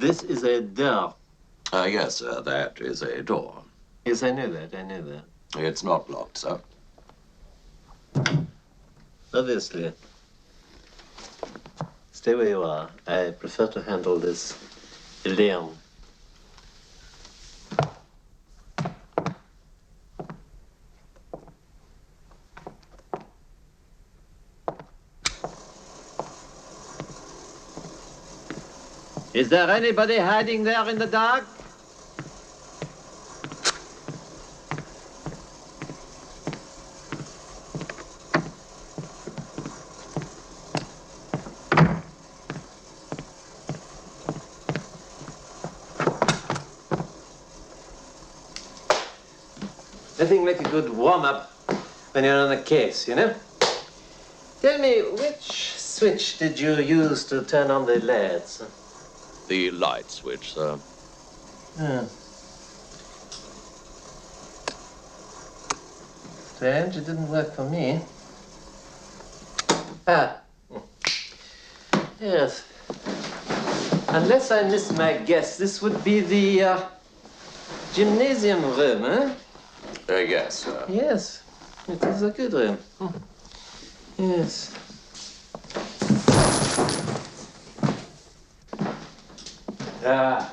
This is a door. Yes, sir, that is a door. Yes, I know that. I know that. It's not locked, sir. Obviously. Stay where you are. I prefer to handle this alone. Is there anybody hiding there in the dark? Nothing like a good warm-up when you're on a case, you know? Tell me, which switch did you use to turn on the lights? The light switch, sir. Yeah. Strange, it didn't work for me. Ah. Yes. Unless I missed my guess, this would be the gymnasium room, eh? Yes, sir. Yes. It is a good room. Yes. Ah.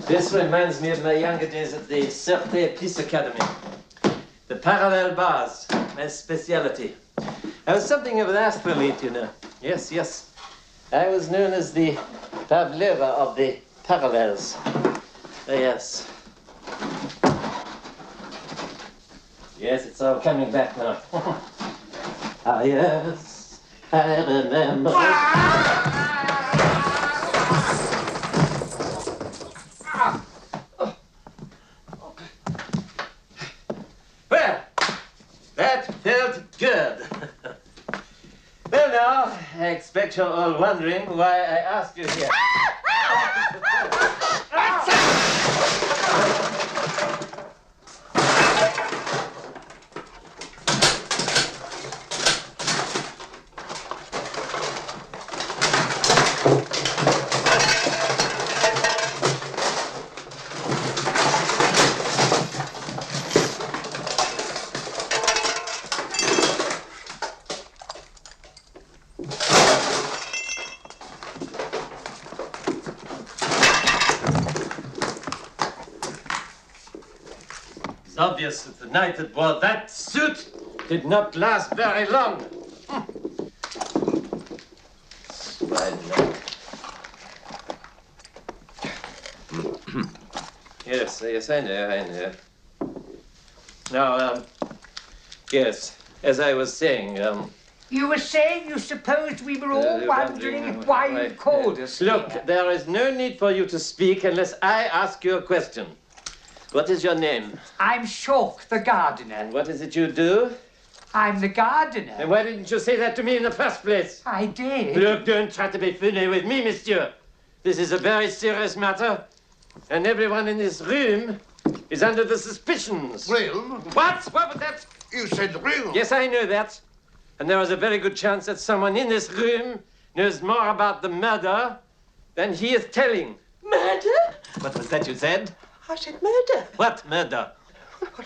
This reminds me of my younger days at the Sûreté Police Academy. The parallel bars, my specialty. I was something of an athlete, you know. Yes, yes. I was known as the Pavlova of the parallels. Yes. Yes, it's all coming back now. Ah, yes, I remember. Well, that felt good. Well, now, I expect you're all wondering why I asked you here. It's obvious that the night that wore that suit did not last very long. Yes, yes, I know. Now, yes, as I was saying, You were saying you supposed we were all wondering why you called us. Look, here. there is no need for you to speak unless I ask you a question. What is your name? I'm Shawk, the gardener. And what is it you do? I'm the gardener. And why didn't you say that to me in the first place? I did. Look, don't try to be funny with me, monsieur. This is a very serious matter, and everyone in this room is under the suspicions. Room? What? What was that? You said room. Yes, I know that. And there is a very good chance that someone in this room knows more about the murder than he is telling. Murder? What was that you said? I said murder. What murder?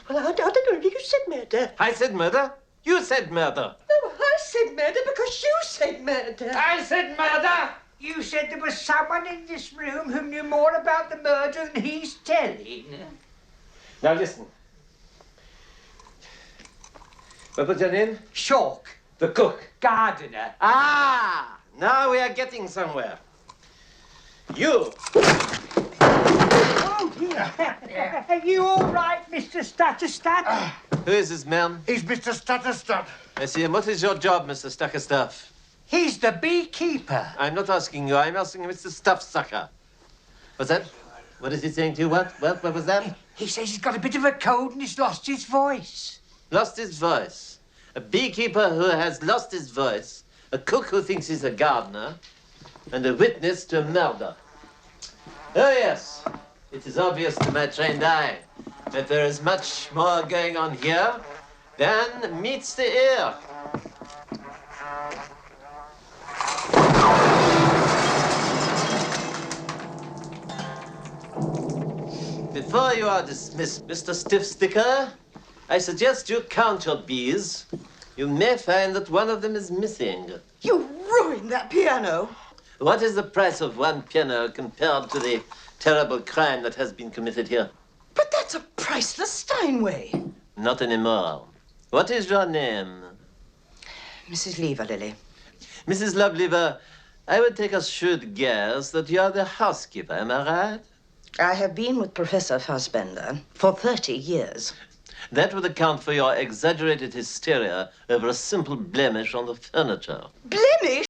Well, I don't know. You said murder. I said murder. You said murder. No, I said murder because you said murder. I said murder. You said there was someone in this room who knew more about the murder than he's telling. Now listen. What was your name? Shawk, The cook. gardener. Ah! Now we are getting somewhere. You. Oh, dear. Are you all right, Mr. Stutterstat? Who is this man? He's Mr. Stutterstud. I see him. What is your job, Mr. Stuckerstuff? He's the beekeeper. I'm not asking you. I'm asking Mr. Stuffsucker. What's that? What is he saying to you? What was that? He says he's got a bit of a cold and he's lost his voice. Lost his voice. A beekeeper who has lost his voice. A cook who thinks he's a gardener. And a witness to a murder. Oh, yes. It is obvious to my trained eye that there is much more going on here than meets the ear. Before you are dismissed, Mr. Stiffsticker, I suggest you count your bees. You may find that one of them is missing. You ruined that piano. What is the price of one piano compared to the terrible crime that has been committed here? But that's a priceless Steinway. Not anymore. What is your name? Mrs. Lever, Lily. Mrs. Loveliver, I would take a shrewd guess that you are the housekeeper, am I right? I have been with Professor Fassbender for 30 years. That would account for your exaggerated hysteria over a simple blemish on the furniture. Blemish?